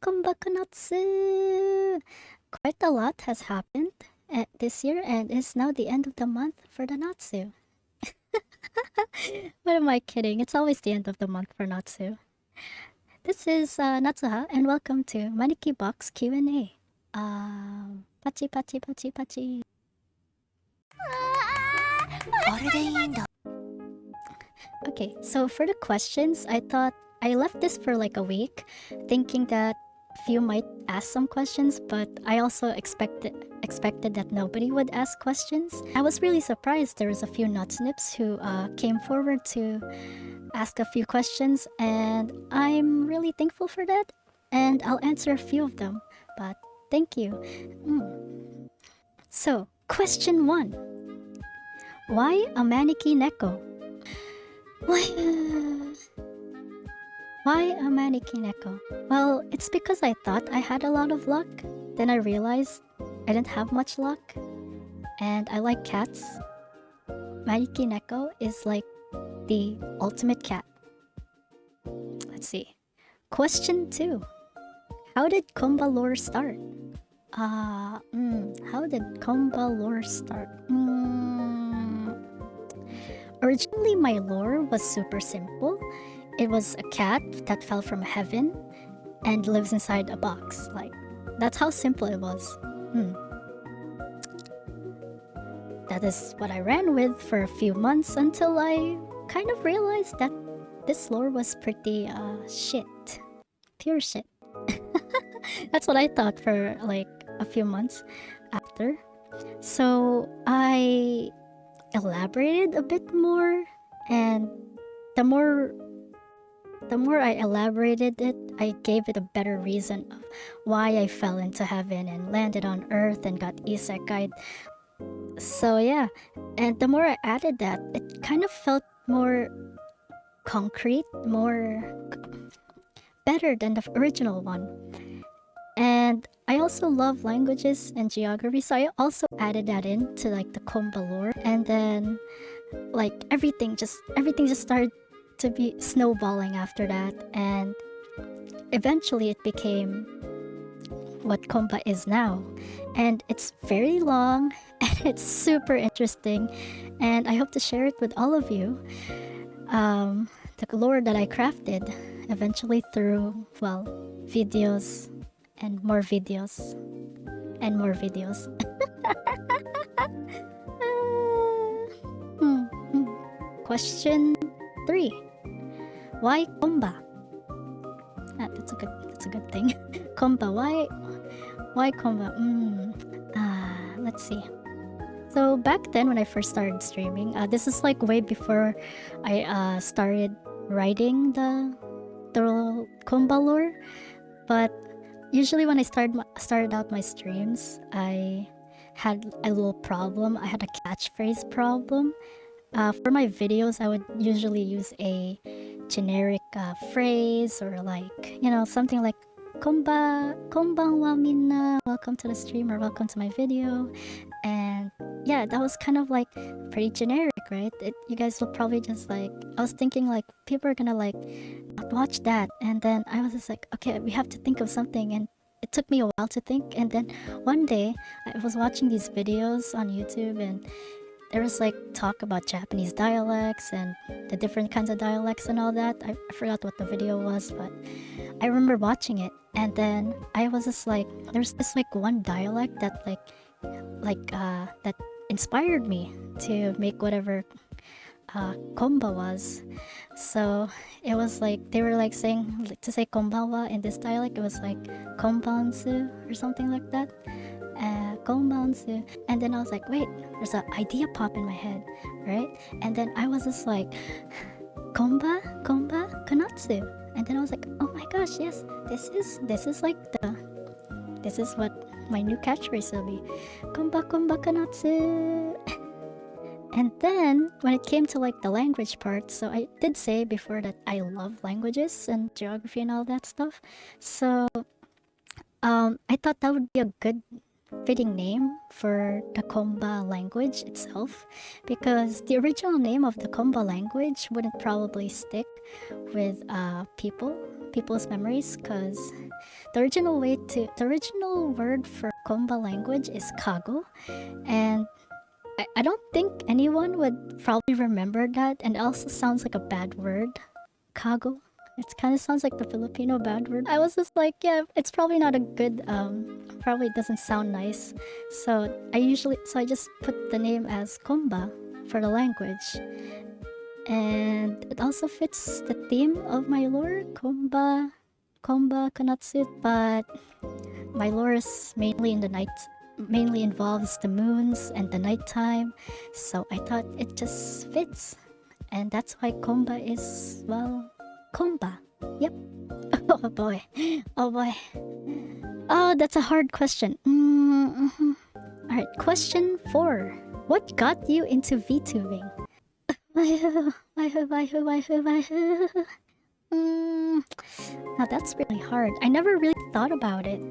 Konbakonatsu! Quite a lot has happened this year, and it's now the end of the month for the Natsu. What am I kidding? It's always the end of the month for Natsu. This is Natsuha, and welcome to Maneki Box Q&A. Pachi pachi pachi pachi. Okay, so for the questions, I thought I left this for like a week, thinking that few might ask some questions, but I also expected that nobody would ask questions. I was really surprised there was a few nutsnips who came forward to ask a few questions, and I'm really thankful for that. And I'll answer a few of them, but thank you. So, question 1. Why a Maneki Neko? Why a Maneki Neko? Well, it's because I thought I had a lot of luck. Then I realized I didn't have much luck. And I like cats. Maneki Neko is like the ultimate cat. Let's see. Question 2. How did Komba lore start? How did Komba lore start? Originally, my lore was super simple. It was a cat that fell from heaven and lives inside a box. Like, that's how simple it was. That is what I ran with for a few months until I kind of realized that this lore was pretty shit. Pure shit. That's what I thought for like a few months after. So I elaborated a bit more, and the more I elaborated it, I gave it a better reason of why I fell into heaven and landed on earth and got isekai'd. So yeah, and the more I added that, it kind of felt more concrete, more better than the original one. And I also love languages and geography, so I also added that in to like the Komba lore. And then like everything just started to be snowballing after that, and eventually it became what Komba is now. And it's very long and it's super interesting, and I hope to share it with all of you. The lore that I crafted eventually through, well, videos and more videos and more videos. Question 3. Why Komba? That's a good thing. Komba, why Komba? Let's see. So back then when I first started streaming, this is like way before I started writing the Komba lore, but usually when I started out my streams, I had a little problem. I had a catchphrase problem. For my videos, I would usually use a generic phrase, or like, something like konbanwa minna, welcome to the stream, or welcome to my video. And yeah, that was kind of like pretty generic, right? You guys will probably just like, I was thinking like people are gonna like not watch that, and then I was just like, okay, we have to think of something. And it took me a while to think, and then one day I was watching these videos on YouTube, and there was like talk about Japanese dialects and the different kinds of dialects and all that. I forgot what the video was, but I remember watching it, and then I was just like, there's this like one dialect that that inspired me to make whatever komba was. So it was like they were like saying to say konbanwa in this dialect, it was like konbansu or something like that. Konbansu. And then I was like, wait, there's an idea pop in my head, right? And then I was just like, konba kanatsu. And then I was like, oh my gosh, yes, this is what my new catchphrase will be. Konba kanatsu. And then when it came to like the language part, so I did say before that I love languages and geography and all that stuff. So I thought that would be a good fitting name for the Komba language itself, because the original name of the Komba language wouldn't probably stick with people's memories, because the original word for Komba language is Kago, and I don't think anyone would probably remember that, and it also sounds like a bad word, Kago. It kind of sounds like the Filipino bad word. I was just like, yeah, it's probably not a good, probably doesn't sound nice. So I just put the name as Komba for the language. And it also fits the theme of my lore, Komba, Konatsu, but my lore is mainly in the night, mainly involves the moons and the nighttime, so I thought it just fits. And that's why Komba is, well, Komba. Yep. Oh boy. Oh boy. Oh, that's a hard question. Alright, question 4. What got you into VTubing? Now that's really hard. I never really thought about it.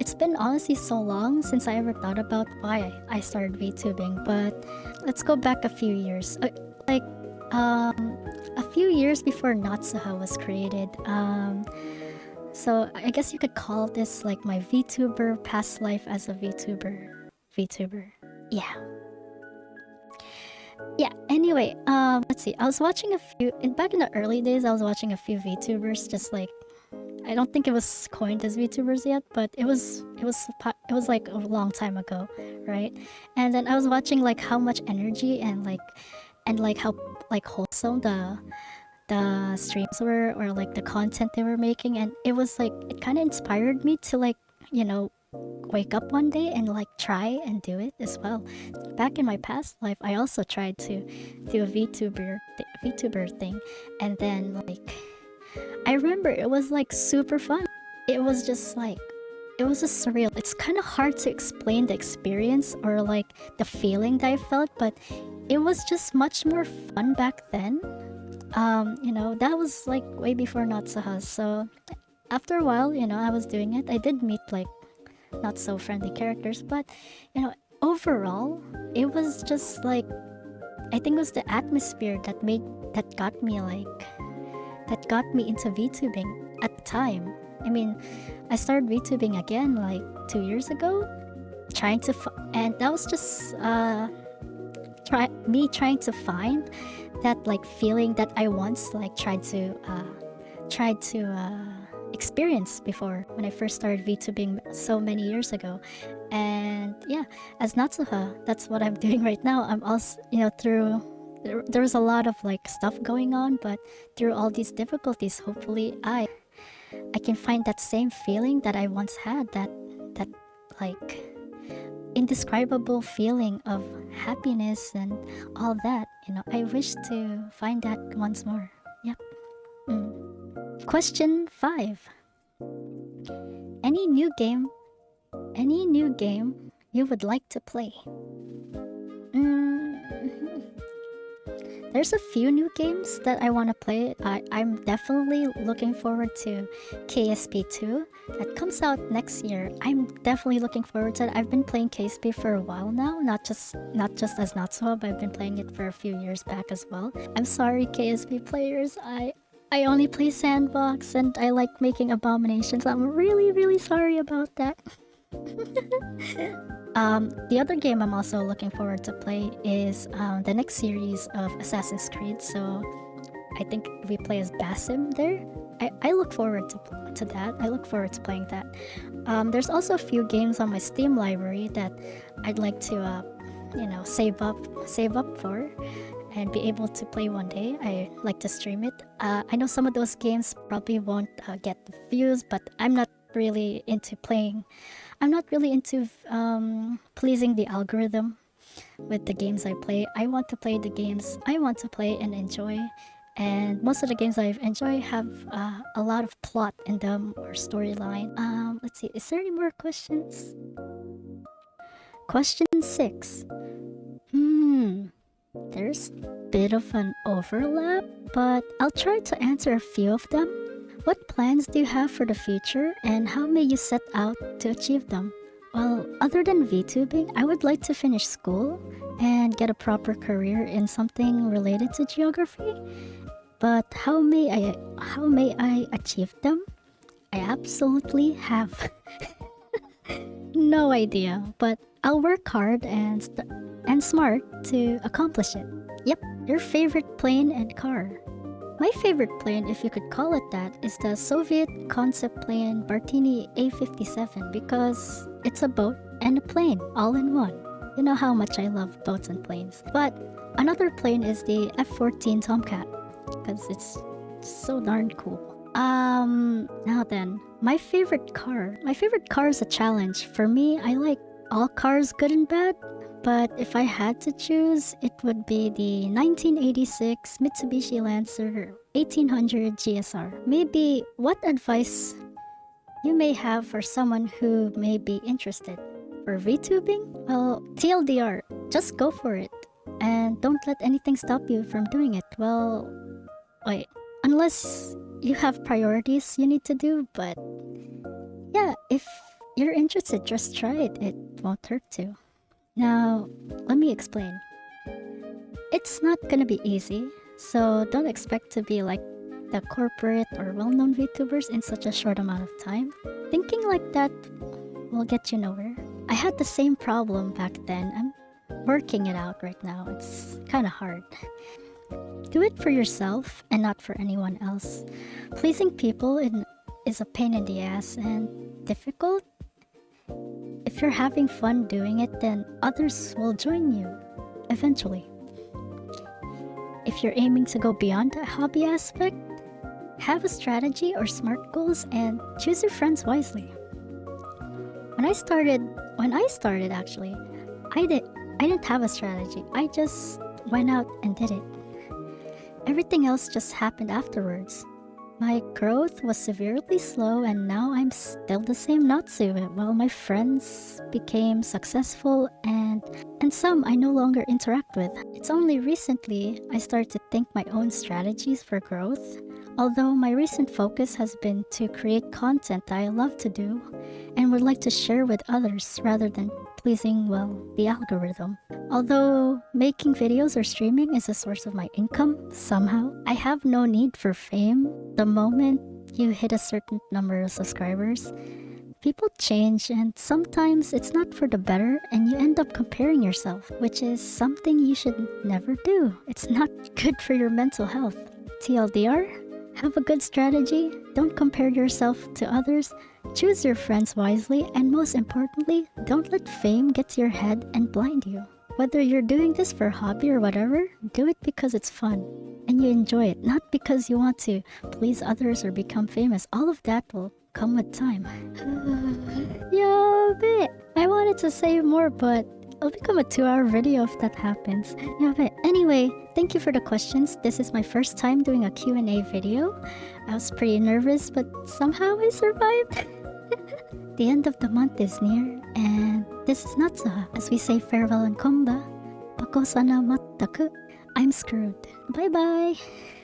It's been honestly so long since I ever thought about why I started VTubing. But let's go back a few years. A few years before Natsuha was created. So I guess you could call this like my VTuber past life as a VTuber. Yeah. Yeah, anyway, let's see. I was watching back in the early days, I was watching a few VTubers, just like, I don't think it was coined as VTubers yet, but it was like a long time ago, right? And then I was watching like how much energy and how like wholesome the streams were, or like the content they were making, and it was like, it kind of inspired me to like, wake up one day and like try and do it as well. Back in my past life, I also tried to do a VTuber thing, and then like I remember it was like super fun. It was just surreal. It's kind of hard to explain the experience or like the feeling that I felt, but it was just much more fun back then. That was like way before Natsuha. So after a while, I was doing it. I did meet like not so friendly characters, but overall it was just like, I think it was the atmosphere that got me into VTubing at the time. I mean, I started VTubing again like 2 years ago, and that was just trying to find that like feeling that I once like tried to experience before, when I first started VTubing so many years ago. And yeah, as Natsuha, that's what I'm doing right now. I'm also, there was a lot of like stuff going on, but through all these difficulties, hopefully I can find that same feeling that I once had, that like indescribable feeling of happiness and all that. I wish to find that once more. Yep. Question 5. Any new game you would like to play? There's a few new games that I want to play. I'm definitely looking forward to KSP2 that comes out next year. I'm definitely looking forward to it. I've been playing KSP for a while now, not just as Natsuha, but I've been playing it for a few years back as well. I'm sorry, KSP players. I only play sandbox and I like making abominations. I'm really, really sorry about that. The other game I'm also looking forward to play is the next series of Assassin's Creed. So I think we play as Basim there. I look forward to that. I look forward to playing that. There's also a few games on my Steam library that I'd like to, save up for and be able to play one day. I like to stream it. I know some of those games probably won't get views, but I'm not really into playing. I'm not really into pleasing the algorithm with the games I play. I want to play the games I want to play and enjoy. And most of the games I enjoy have a lot of plot in them or storyline. Let's see, is there any more questions? Question 6. There's a bit of an overlap, but I'll try to answer a few of them. What plans do you have for the future, and how may you set out to achieve them? Well, other than VTubing, I would like to finish school and get a proper career in something related to geography. But how may I achieve them? I absolutely have no idea, but I'll work hard and smart to accomplish it. Yep, your favorite plane and car. My favorite plane, if you could call it that, is the Soviet concept plane Bartini A-57 because it's a boat and a plane all in one. You know how much I love boats and planes. But another plane is the F-14 Tomcat because it's so darn cool. Now then, my favorite car. My favorite car is a challenge. For me, I like all cars, good and bad. But if I had to choose, it would be the 1986 Mitsubishi Lancer 1800 GSR. Maybe what advice you may have for someone who may be interested? For VTubing? Well, TLDR, just go for it. And don't let anything stop you from doing it. Well, wait, unless you have priorities you need to do, but yeah, if you're interested, just try it. It won't hurt to. Now, let me explain. It's not gonna be easy, so don't expect to be like the corporate or well-known VTubers in such a short amount of time. Thinking like that will get you nowhere. I had the same problem back then. I'm working it out right now. It's kind of hard. Do it for yourself and not for anyone else. Pleasing people is a pain in the ass and difficult. If you're having fun doing it, then others will join you eventually. If you're aiming to go beyond that hobby aspect, have a strategy or smart goals and choose your friends wisely. When I started actually, I didn't have a strategy. I just went out and did it. Everything else just happened afterwards. My growth was severely slow and now I'm still the same Natsu while my friends became successful and some I no longer interact with. It's only recently I started to think my own strategies for growth, although my recent focus has been to create content I love to do and would like to share with others rather than pleasing, well, the algorithm. Although making videos or streaming is a source of my income, somehow, I have no need for fame. The moment you hit a certain number of subscribers, people change and sometimes it's not for the better and you end up comparing yourself, which is something you should never do. It's not good for your mental health. TLDR, have a good strategy, don't compare yourself to others, choose your friends wisely, and most importantly, don't let fame get to your head and blind you. Whether you're doing this for a hobby or whatever, do it because it's fun and you enjoy it, not because you want to please others or become famous. All of that will come with time. Yabe! I wanted to say more, but it'll become a 2-hour video if that happens. Yabe. Anyway, thank you for the questions. This is my first time doing a Q&A video. I was pretty nervous, but somehow I survived. The end of the month is near, and this is Natsuha. As we say farewell and komba, pako sana mattaku, I'm screwed. Bye bye!